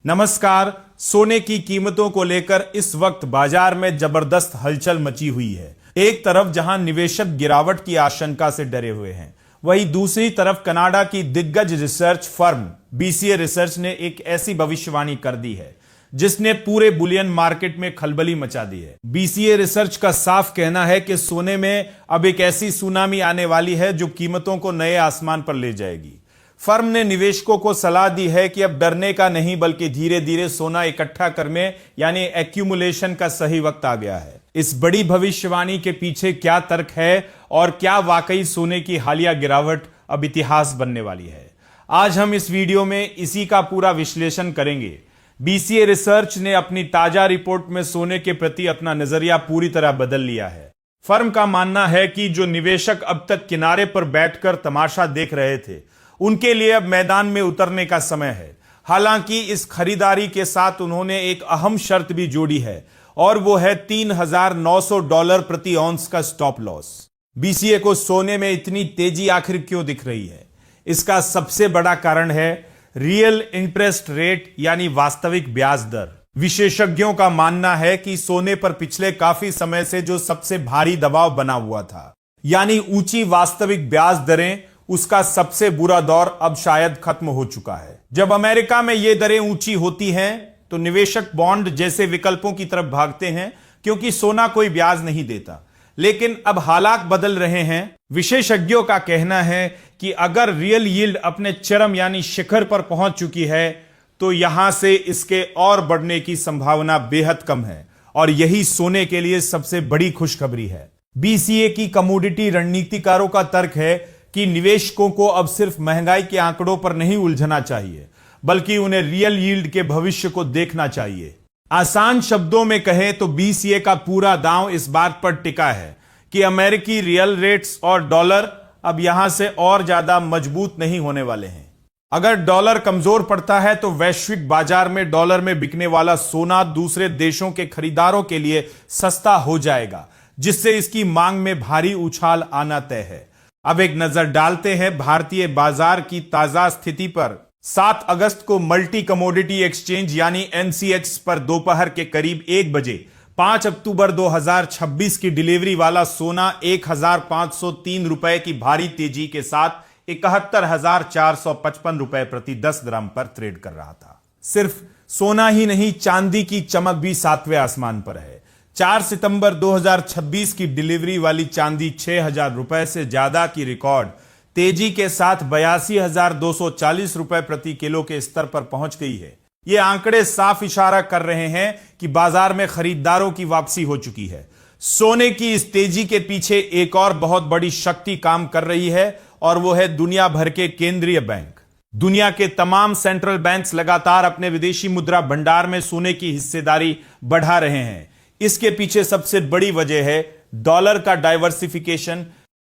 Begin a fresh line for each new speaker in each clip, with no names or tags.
नमस्कार। सोने की कीमतों को लेकर इस वक्त बाजार में जबरदस्त हलचल मची हुई है। एक तरफ जहां निवेशक गिरावट की आशंका से डरे हुए हैं, वहीं दूसरी तरफ कनाडा की दिग्गज रिसर्च फर्म बीसीए रिसर्च ने एक ऐसी भविष्यवाणी कर दी है जिसने पूरे बुलियन मार्केट में खलबली मचा दी है। बीसीए रिसर्च का साफ कहना है कि सोने में अब एक ऐसी सुनामी आने वाली है जो कीमतों को नए आसमान पर ले जाएगी। फर्म ने निवेशकों को सलाह दी है कि अब डरने का नहीं बल्कि धीरे धीरे सोना इकट्ठा करने यानी एक्यूमुलेशन का सही वक्त आ गया है। इस बड़ी भविष्यवाणी के पीछे क्या तर्क है और क्या वाकई सोने की हालिया गिरावट अब इतिहास बनने वाली है, आज हम इस वीडियो में इसी का पूरा विश्लेषण करेंगे। बीसीए रिसर्च ने अपनी ताजा रिपोर्ट में सोने के प्रति अपना नजरिया पूरी तरह बदल लिया है। फर्म का मानना है कि जो निवेशक अब तक किनारे पर बैठकर तमाशा देख रहे थे, उनके लिए अब मैदान में उतरने का समय है। हालांकि इस खरीदारी के साथ उन्होंने एक अहम शर्त भी जोड़ी है और वो है $3,900 प्रति औंस का स्टॉप लॉस। बीसीए को सोने में इतनी तेजी आखिर क्यों दिख रही है? इसका सबसे बड़ा कारण है रियल इंटरेस्ट रेट यानी वास्तविक ब्याज दर। विशेषज्ञों का मानना है कि सोने पर पिछले काफी समय से जो सबसे भारी दबाव बना हुआ था, यानी ऊंची वास्तविक ब्याज दरें, उसका सबसे बुरा दौर अब शायद खत्म हो चुका है। जब अमेरिका में ये दरें ऊंची होती हैं तो निवेशक बॉन्ड जैसे विकल्पों की तरफ भागते हैं क्योंकि सोना कोई ब्याज नहीं देता। लेकिन अब हालात बदल रहे हैं। विशेषज्ञों का कहना है कि अगर रियल यील्ड अपने चरम यानी शिखर पर पहुंच चुकी है तो यहां से इसके और बढ़ने की संभावना बेहद कम है और यही सोने के लिए सबसे बड़ी खुशखबरी है। बीसीए की कमोडिटी रणनीतिकारों का तर्क है कि निवेशकों को अब सिर्फ महंगाई के आंकड़ों पर नहीं उलझना चाहिए, बल्कि उन्हें रियल यील्ड के भविष्य को देखना चाहिए। आसान शब्दों में कहें तो बीसीए का पूरा दांव इस बात पर टिका है कि अमेरिकी रियल रेट्स और डॉलर अब यहां से और ज्यादा मजबूत नहीं होने वाले हैं। अगर डॉलर कमजोर पड़ता है तो वैश्विक बाजार में डॉलर में बिकने वाला सोना दूसरे देशों के खरीदारों के लिए सस्ता हो जाएगा, जिससे इसकी मांग में भारी उछाल आना तय है। अब एक नजर डालते हैं भारतीय बाजार की ताजा स्थिति पर। 7 अगस्त को मल्टी कमोडिटी एक्सचेंज यानी एमसीएक्स पर दोपहर के करीब 1 बजे 5 अक्टूबर 2026 की डिलीवरी वाला सोना 1,503 रुपए की भारी तेजी के साथ 71,455 रुपए प्रति 10 ग्राम पर ट्रेड कर रहा था। सिर्फ सोना ही नहीं, चांदी की चमक भी 7वें आसमान पर है। 4 सितंबर 2026 की डिलीवरी वाली चांदी 6,000 रुपए से ज्यादा की रिकॉर्ड तेजी के साथ 82,240 रुपए प्रति किलो के स्तर पर पहुंच गई है। ये आंकड़े साफ इशारा कर रहे हैं कि बाजार में खरीदारों की वापसी हो चुकी है। सोने की इस तेजी के पीछे एक और बहुत बड़ी शक्ति काम कर रही है और वो है दुनिया भर के केंद्रीय बैंक। दुनिया के तमाम सेंट्रल बैंक्स लगातार अपने विदेशी मुद्रा भंडार में सोने की हिस्सेदारी बढ़ा रहे हैं। इसके पीछे सबसे बड़ी वजह है डॉलर का डाइवर्सिफिकेशन।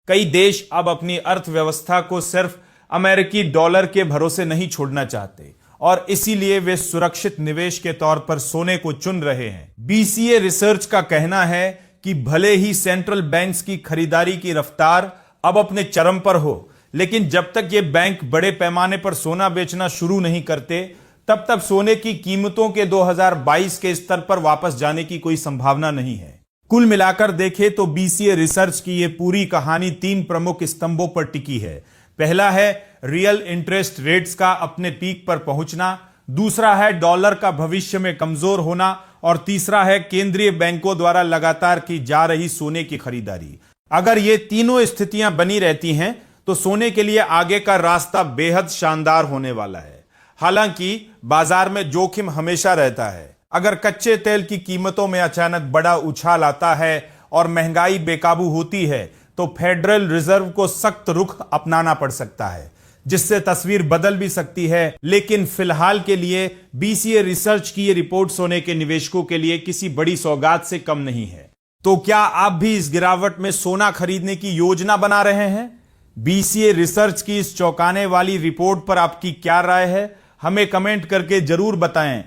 कई देश अब अपनी अर्थव्यवस्था को सिर्फ अमेरिकी डॉलर के भरोसे नहीं छोड़ना चाहते और इसीलिए वे सुरक्षित निवेश के तौर पर सोने को चुन रहे हैं। बीसीए रिसर्च का कहना है कि भले ही सेंट्रल बैंक्स की खरीदारी की रफ्तार अब अपने चरम पर हो, लेकिन जब तक ये बैंक बड़े पैमाने पर सोना बेचना शुरू नहीं करते, तब तक सोने की कीमतों के 2022 के स्तर पर वापस जाने की कोई संभावना नहीं है। कुल मिलाकर देखें तो बीसीए रिसर्च की यह पूरी कहानी 3 प्रमुख स्तंभों पर टिकी है। पहला है रियल इंटरेस्ट रेट्स का अपने पीक पर पहुंचना, दूसरा है डॉलर का भविष्य में कमजोर होना और तीसरा है केंद्रीय बैंकों द्वारा लगातार की जा रही सोने की खरीदारी। अगर ये तीनों स्थितियां बनी रहती हैं तो सोने के लिए आगे का रास्ता बेहद शानदार होने वाला है। हालांकि बाजार में जोखिम हमेशा रहता है। अगर कच्चे तेल की कीमतों में अचानक बड़ा उछाल आता है और महंगाई बेकाबू होती है तो फेडरल रिजर्व को सख्त रुख अपनाना पड़ सकता है, जिससे तस्वीर बदल भी सकती है। लेकिन फिलहाल के लिए बीसीए रिसर्च की ये रिपोर्ट सोने के निवेशकों के लिए किसी बड़ी सौगात से कम नहीं है। तो क्या आप भी इस गिरावट में सोना खरीदने की योजना बना रहे हैं? बीसीए रिसर्च की इस चौंकाने वाली रिपोर्ट पर आपकी क्या राय है? हमें कमेंट करके जरूर बताएं।